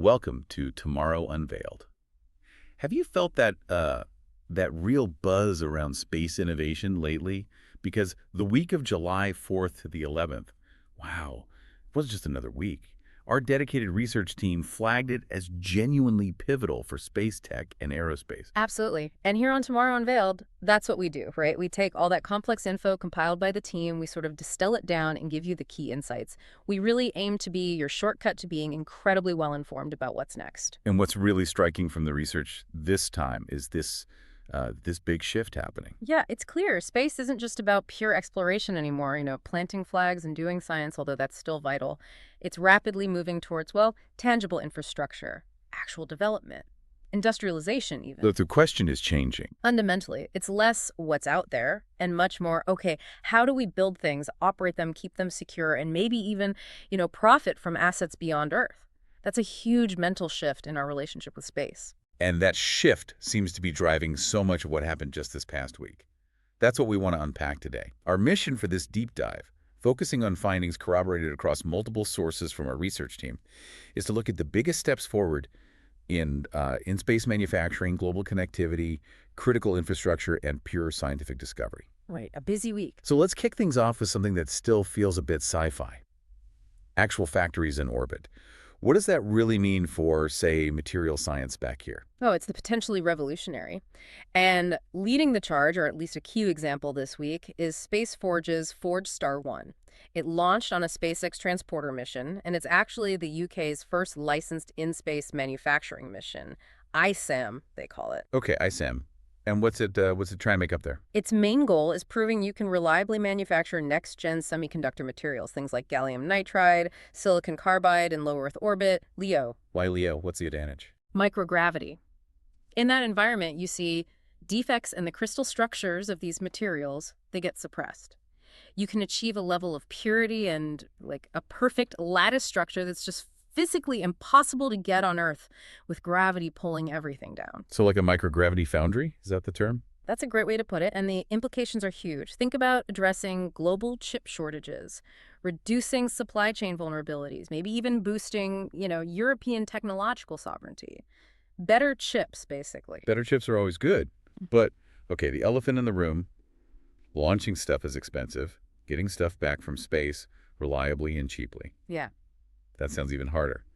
Welcome to Tomorrow Unveiled. Have you felt that real buzz around space innovation lately? Because the week of July 4th to the 11th, wow, it wasn't just another week. Our dedicated research team flagged it as genuinely pivotal for space tech and aerospace. Absolutely. And here on Tomorrow Unveiled, that's what we do, right? We take all that complex info compiled by the team, we sort of distill it down and give you the key insights. We really aim to be your shortcut to being incredibly well informed about what's next. And what's really striking from the research this time is this big shift happening. Yeah, it's clear. Space isn't just about pure exploration anymore, planting flags and doing science, although that's still vital. It's rapidly moving towards, well, tangible infrastructure, actual development, industrialization even. The question is changing. Fundamentally, it's less what's out there and much more, okay, how do we build things, operate them, keep them secure, and maybe even, profit from assets beyond Earth? That's a huge mental shift in our relationship with space. And that shift seems to be driving so much of what happened just this past week. That's what we want to unpack today. Our mission for this deep dive, focusing on findings corroborated across multiple sources from our research team, is to look at the biggest steps forward in space manufacturing, global connectivity, critical infrastructure, and pure scientific discovery. Right, a busy week. So let's kick things off with something that still feels a bit sci-fi. Actual factories in orbit. What does that really mean for, say, material science back here? Oh, it's the potentially revolutionary. And leading the charge, or at least a key example this week, is Spaceforge's Forge Star 1. It launched on a SpaceX transporter mission, and it's actually the UK's first licensed in-space manufacturing mission. ISAM, they call it. Okay, ISAM. And what's it trying to make up there? Its main goal is proving you can reliably manufacture next-gen semiconductor materials, things like gallium nitride, silicon carbide in low Earth orbit, LEO. Why LEO? What's the advantage? Microgravity. In that environment, you see defects in the crystal structures of these materials, they get suppressed. You can achieve a level of purity and like a perfect lattice structure that's just physically impossible to get on Earth with gravity pulling everything down. So like a microgravity foundry? Is that the term? That's a great way to put it, and the implications are huge. Think about addressing global chip shortages, reducing supply chain vulnerabilities, maybe even boosting, European technological sovereignty. Better chips, basically. Better chips are always good. But, okay, the elephant in the room, launching stuff is expensive, getting stuff back from space reliably and cheaply. Yeah. That sounds even harder.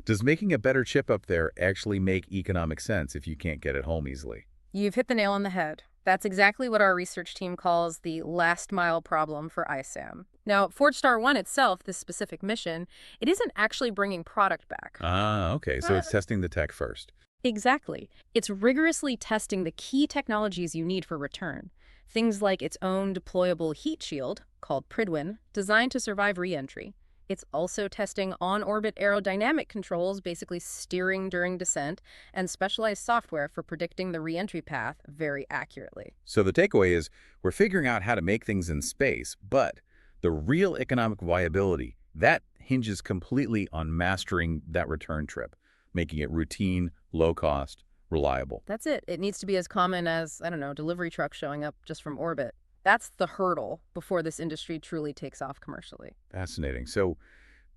Does making a better chip up there actually make economic sense if you can't get it home easily? You've hit the nail on the head. That's exactly what our research team calls the last-mile problem for ISAM. Now, Forge Star 1 itself, this specific mission, it isn't actually bringing product back. Ah, okay, so it's testing the tech first. Exactly. It's rigorously testing the key technologies you need for return. Things like its own deployable heat shield, called Pridwin, designed to survive re-entry. It's also testing on-orbit aerodynamic controls, basically steering during descent, and specialized software for predicting the re-entry path very accurately. So the takeaway is we're figuring out how to make things in space, but the real economic viability, that hinges completely on mastering that return trip, making it routine, low-cost, reliable. That's it. It needs to be as common as, delivery trucks showing up just from orbit. That's the hurdle before this industry truly takes off commercially. Fascinating. So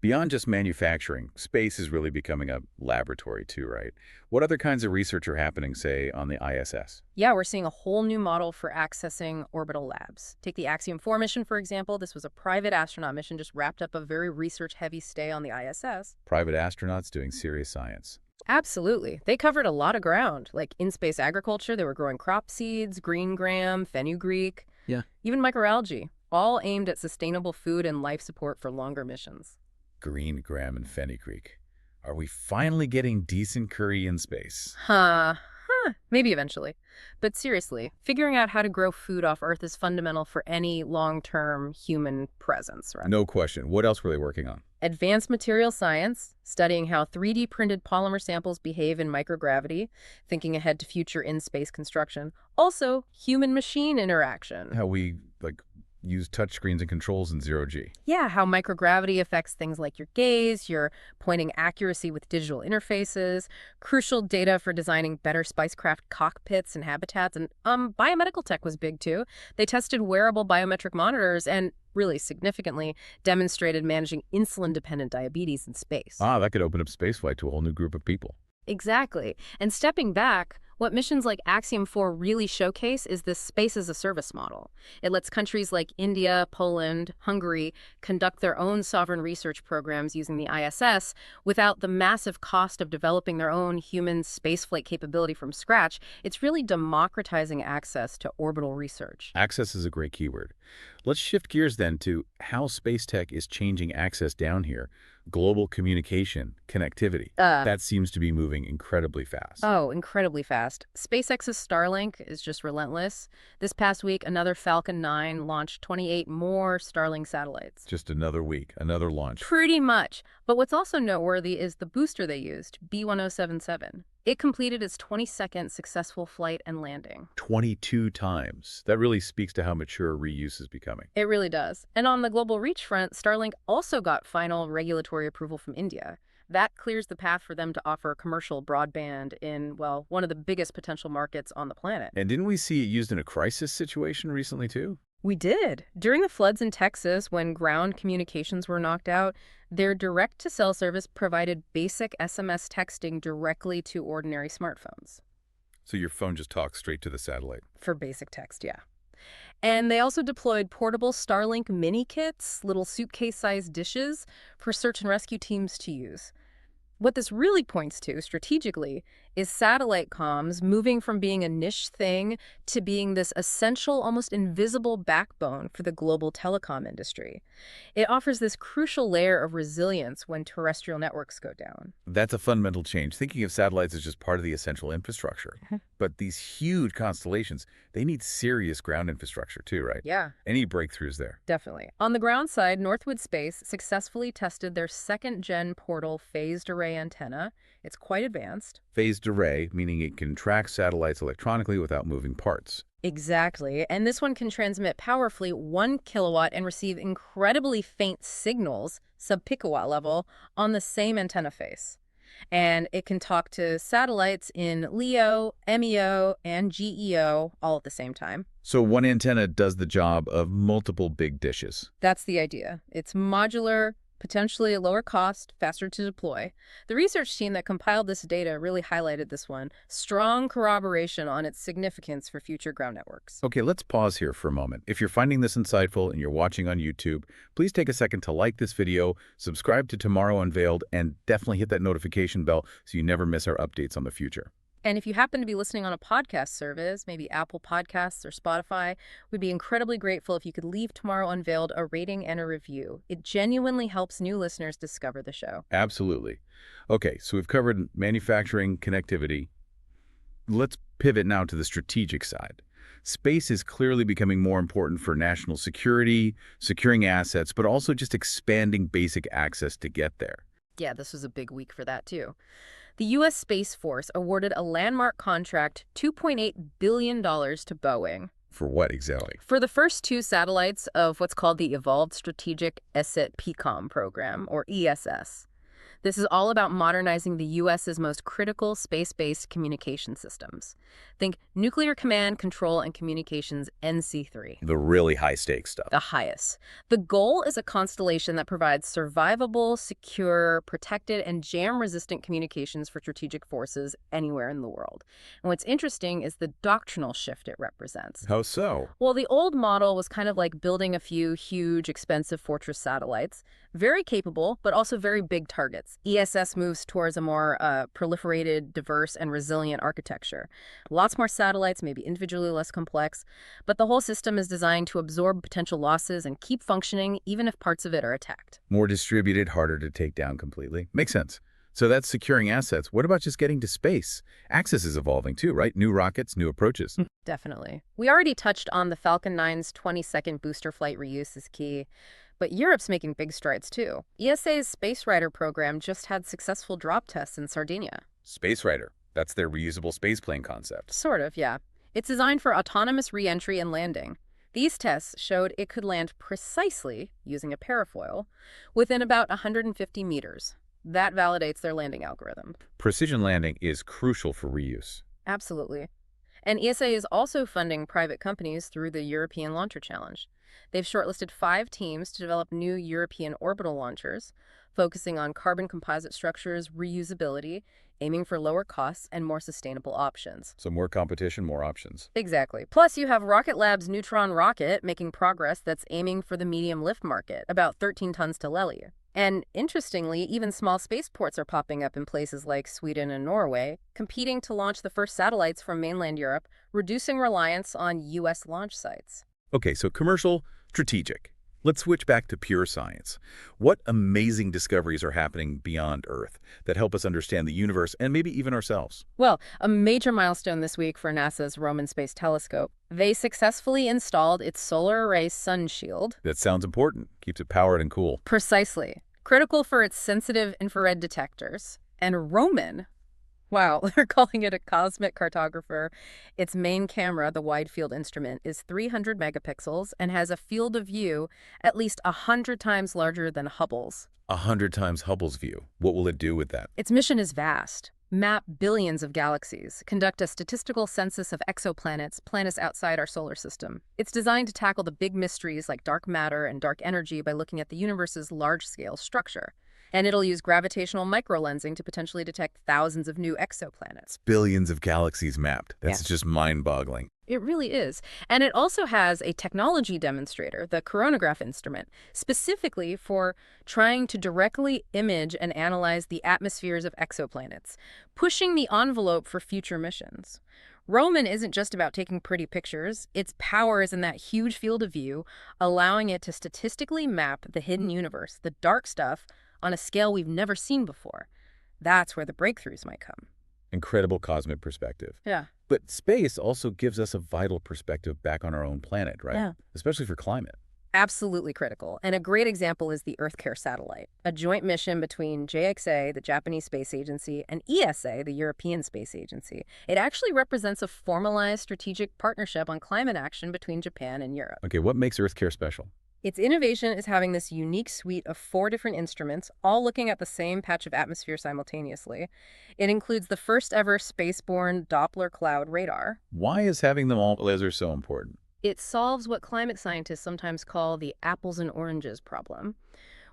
beyond just manufacturing, space is really becoming a laboratory too, right? What other kinds of research are happening, say, on the ISS? Yeah, we're seeing a whole new model for accessing orbital labs. Take the Axiom 4 mission, for example. This was a private astronaut mission, just wrapped up a very research-heavy stay on the ISS. Private astronauts doing serious science. Absolutely. They covered a lot of ground, like in-space agriculture. They were growing crop seeds, green gram, fenugreek. Yeah. Even microalgae, all aimed at sustainable food and life support for longer missions. Green gram and fenugreek. Are we finally getting decent curry in space? Maybe eventually. But seriously, figuring out how to grow food off Earth is fundamental for any long-term human presence, right? No question. What else were they working on? Advanced material science, studying how 3D printed polymer samples behave in microgravity, thinking ahead to future in-space construction. Also, human-machine interaction. How we, use touchscreens and controls in zero-G. Yeah, how microgravity affects things like your gaze, your pointing accuracy with digital interfaces, crucial data for designing better spacecraft cockpits and habitats, and biomedical tech was big too. They tested wearable biometric monitors and really significantly, demonstrated managing insulin-dependent diabetes in space. Ah, that could open up spaceflight to a whole new group of people. Exactly. And stepping back, what missions like Axiom 4 really showcase is this space as a service model. It lets countries like India, Poland, Hungary conduct their own sovereign research programs using the ISS without the massive cost of developing their own human spaceflight capability from scratch. It's really democratizing access to orbital research. Access is a great keyword. Let's shift gears then to how space tech is changing access down here. Global communication, connectivity. That seems to be moving incredibly fast. Oh, incredibly fast. SpaceX's Starlink is just relentless. This past week, another Falcon 9 launched 28 more Starlink satellites. Just another week, another launch. Pretty much. But what's also noteworthy is the booster they used, B1077. It completed its 22nd successful flight and landing. 22 times. That really speaks to how mature reuse is becoming. It really does. And on the global reach front, Starlink also got final regulatory approval from India. That clears the path for them to offer commercial broadband in, well, one of the biggest potential markets on the planet. And didn't we see it used in a crisis situation recently too? We did. During the floods in Texas, when ground communications were knocked out, their direct-to-cell service provided basic SMS texting directly to ordinary smartphones. So your phone just talks straight to the satellite. For basic text, yeah. And they also deployed portable Starlink mini kits, little suitcase-sized dishes, for search and rescue teams to use. What this really points to, strategically, is satellite comms moving from being a niche thing to being this essential, almost invisible backbone for the global telecom industry. It offers this crucial layer of resilience when terrestrial networks go down. That's a fundamental change, thinking of satellites as just part of the essential infrastructure. But these huge constellations, they need serious ground infrastructure too, right? Yeah. Any breakthroughs there? Definitely. On the ground side, Northwood Space successfully tested their second-gen portal phased array antenna. It's quite advanced. Phased array, meaning it can track satellites electronically without moving parts. Exactly. And this one can transmit powerfully 1 kilowatt and receive incredibly faint signals, sub-picowatt level, on the same antenna face. And it can talk to satellites in LEO, MEO, and GEO all at the same time. So one antenna does the job of multiple big dishes. That's the idea. It's modular, potentially a lower cost, faster to deploy. The research team that compiled this data really highlighted this one. Strong corroboration on its significance for future ground networks. Okay, let's pause here for a moment. If you're finding this insightful and you're watching on YouTube, please take a second to like this video, subscribe to Tomorrow Unveiled, and definitely hit that notification bell so you never miss our updates on the future. And if you happen to be listening on a podcast service, maybe Apple Podcasts or Spotify, we'd be incredibly grateful if you could leave Tomorrow Unveiled a rating and a review. It genuinely helps new listeners discover the show. Absolutely. Okay, so we've covered manufacturing, connectivity. Let's pivot now to the strategic side. Space is clearly becoming more important for national security, securing assets, but also just expanding basic access to get there. Yeah, this was a big week for that, too. The U.S. Space Force awarded a landmark contract, $2.8 billion to Boeing. For what exactly? For the first 2 satellites of what's called the Evolved Strategic Asset PCOM program, or ESS. This is all about modernizing the U.S.'s most critical space-based communication systems. Think Nuclear Command, Control, and Communications NC3. The really high-stakes stuff. The highest. The goal is a constellation that provides survivable, secure, protected, and jam-resistant communications for strategic forces anywhere in the world. And what's interesting is the doctrinal shift it represents. How so? Well, the old model was kind of like building a few huge, expensive fortress satellites. Very capable, but also very big targets. ESS moves towards a more proliferated, diverse, and resilient architecture. Lots more satellites, maybe individually less complex, but the whole system is designed to absorb potential losses and keep functioning even if parts of it are attacked. More distributed, harder to take down completely. Makes sense. So that's securing assets. What about just getting to space? Access is evolving too, right? New rockets, new approaches. Definitely. We already touched on the Falcon 9's 22nd booster flight reuse is key. But Europe's making big strides, too. ESA's Space Rider program just had successful drop tests in Sardinia. Space Rider. That's their reusable spaceplane concept. Sort of, yeah. It's designed for autonomous re-entry and landing. These tests showed it could land precisely, using a parafoil, within about 150 meters. That validates their landing algorithm. Precision landing is crucial for reuse. Absolutely. And ESA is also funding private companies through the European Launcher Challenge. They've shortlisted 5 teams to develop new European orbital launchers, focusing on carbon composite structures, reusability, aiming for lower costs and more sustainable options. So more competition, more options. Exactly. Plus, you have Rocket Lab's Neutron rocket making progress that's aiming for the medium lift market, about 13 tons to Lely. And interestingly, even small spaceports are popping up in places like Sweden and Norway, competing to launch the first satellites from mainland Europe, reducing reliance on U.S. launch sites. Okay, so commercial, strategic. Let's switch back to pure science. What amazing discoveries are happening beyond Earth that help us understand the universe and maybe even ourselves? Well, a major milestone this week for NASA's Roman Space Telescope. They successfully installed its solar array sun shield. That sounds important. Keeps it powered and cool. Precisely. Critical for its sensitive infrared detectors. And Roman, wow, they're calling it a cosmic cartographer. Its main camera, the wide field instrument, is 300 megapixels and has a field of view at least 100 times larger than Hubble's. 100 times Hubble's view. What will it do with that? Its mission is vast. Map billions of galaxies, conduct a statistical census of exoplanets, planets outside our solar system. It's designed to tackle the big mysteries like dark matter and dark energy by looking at the universe's large-scale structure. And it'll use gravitational microlensing to potentially detect thousands of new exoplanets. Billions of galaxies mapped. That's Yeah. just mind-boggling. It really is. And it also has a technology demonstrator, the coronagraph instrument, specifically for trying to directly image and analyze the atmospheres of exoplanets, pushing the envelope for future missions. Roman isn't just about taking pretty pictures. Its power is in that huge field of view, allowing it to statistically map the hidden universe, the dark stuff, on a scale we've never seen before. That's where the breakthroughs might come. Incredible cosmic perspective. Yeah. But space also gives us a vital perspective back on our own planet, right? Yeah. Especially for climate. Absolutely critical. And a great example is the EarthCare satellite, a joint mission between JXA, the Japanese Space Agency, and ESA, the European Space Agency. It actually represents a formalized strategic partnership on climate action between Japan and Europe. Okay, what makes EarthCare special? Its innovation is having this unique suite of 4 different instruments, all looking at the same patch of atmosphere simultaneously. It includes the first ever spaceborne Doppler cloud radar. Why is having them all together so important? It solves what climate scientists sometimes call the apples and oranges problem.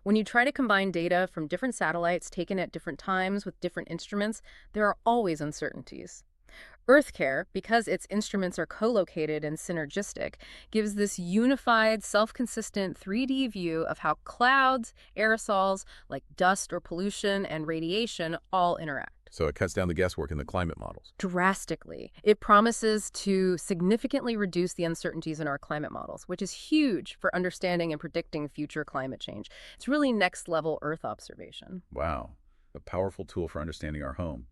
When you try to combine data from different satellites taken at different times with different instruments, there are always uncertainties. EarthCare, because its instruments are co-located and synergistic, gives this unified, self-consistent 3D view of how clouds, aerosols like dust or pollution, and radiation all interact. So it cuts down the guesswork in the climate models. Drastically. It promises to significantly reduce the uncertainties in our climate models, which is huge for understanding and predicting future climate change. It's really next-level Earth observation. Wow, a powerful tool for understanding our home.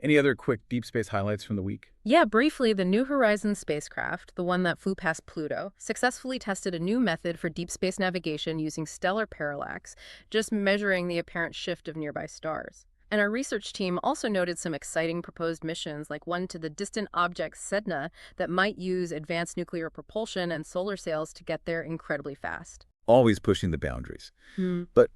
Any other quick deep space highlights from the week? Yeah, briefly, the New Horizons spacecraft, the one that flew past Pluto, successfully tested a new method for deep space navigation using stellar parallax, just measuring the apparent shift of nearby stars. And our research team also noted some exciting proposed missions, like one to the distant object Sedna that might use advanced nuclear propulsion and solar sails to get there incredibly fast. Always pushing the boundaries. But,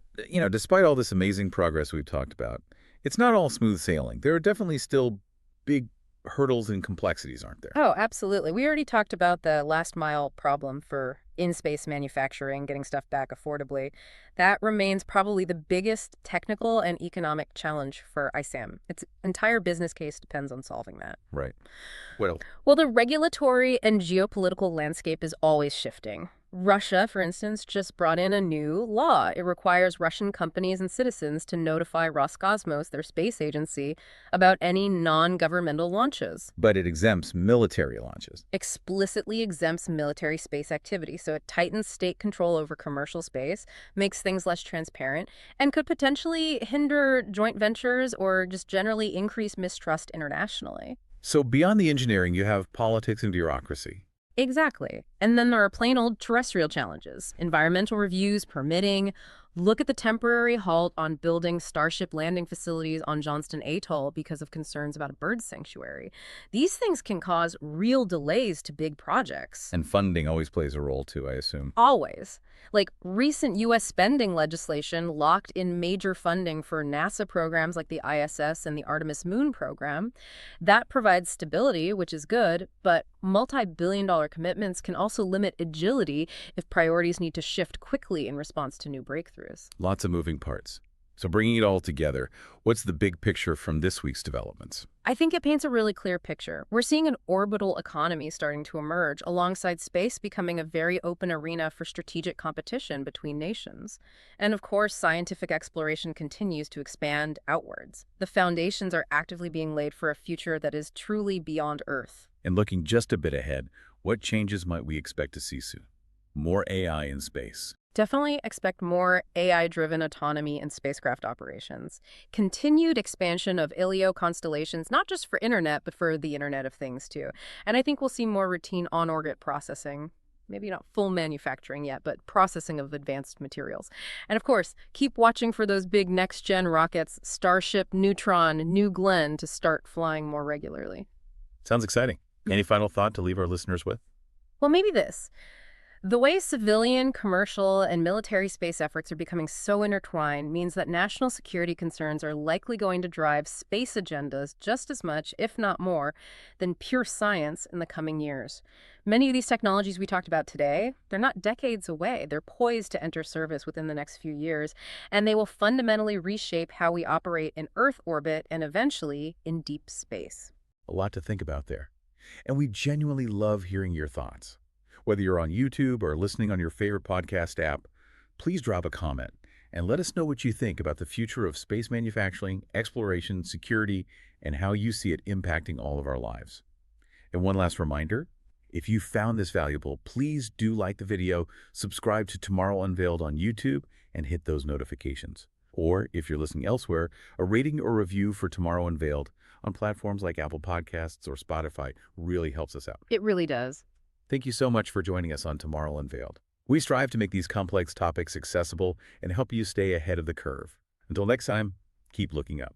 despite all this amazing progress we've talked about, it's not all smooth sailing. There are definitely still big hurdles and complexities, aren't there? Oh, absolutely. We already talked about the last mile problem for in-space manufacturing, getting stuff back affordably. That remains probably the biggest technical and economic challenge for ISAM. Its entire business case depends on solving that. Right. What else? Well, the regulatory and geopolitical landscape is always shifting. Russia, for instance, just brought in a new law. It requires Russian companies and citizens to notify Roscosmos, their space agency, about any non-governmental launches. But it exempts military launches. Explicitly exempts military space activity, so it tightens state control over commercial space, makes things less transparent, and could potentially hinder joint ventures or just generally increase mistrust internationally. So beyond the engineering, you have politics and bureaucracy. Exactly. And then there are plain old terrestrial challenges, environmental reviews, permitting, Look at the temporary halt on building Starship landing facilities on Johnston Atoll because of concerns about a bird sanctuary. These things can cause real delays to big projects. And funding always plays a role too, I assume. Always. Like recent U.S. spending legislation locked in major funding for NASA programs like the ISS and the Artemis Moon program. That provides stability, which is good, but multi-billion-dollar commitments can also limit agility if priorities need to shift quickly in response to new breakthroughs. Lots of moving parts. So bringing it all together, what's the big picture from this week's developments? I think it paints a really clear picture. We're seeing an orbital economy starting to emerge, alongside space becoming a very open arena for strategic competition between nations. And of course, scientific exploration continues to expand outwards. The foundations are actively being laid for a future that is truly beyond Earth. And looking just a bit ahead, what changes might we expect to see soon? More AI in space. Definitely expect more AI-driven autonomy in spacecraft operations. Continued expansion of LEO constellations, not just for internet, but for the Internet of Things too. And I think we'll see more routine on-orbit processing. Maybe not full manufacturing yet, but processing of advanced materials. And of course, keep watching for those big next-gen rockets, Starship, Neutron, New Glenn, to start flying more regularly. Sounds exciting. Any final thought to leave our listeners with? Well, maybe this. The way civilian, commercial, and military space efforts are becoming so intertwined means that national security concerns are likely going to drive space agendas just as much, if not more, than pure science in the coming years. Many of these technologies we talked about today, they're not decades away. They're poised to enter service within the next few years, and they will fundamentally reshape how we operate in Earth orbit and eventually in deep space. A lot to think about there. And we genuinely love hearing your thoughts. Whether you're on YouTube or listening on your favorite podcast app, please drop a comment and let us know what you think about the future of space manufacturing, exploration, security, and how you see it impacting all of our lives. And one last reminder, if you found this valuable, please do like the video, subscribe to Tomorrow Unveiled on YouTube, and hit those notifications. Or, if you're listening elsewhere, a rating or review for Tomorrow Unveiled on platforms like Apple Podcasts or Spotify really helps us out. It really does. Thank you so much for joining us on Tomorrow Unveiled. We strive to make these complex topics accessible and help you stay ahead of the curve. Until next time, keep looking up.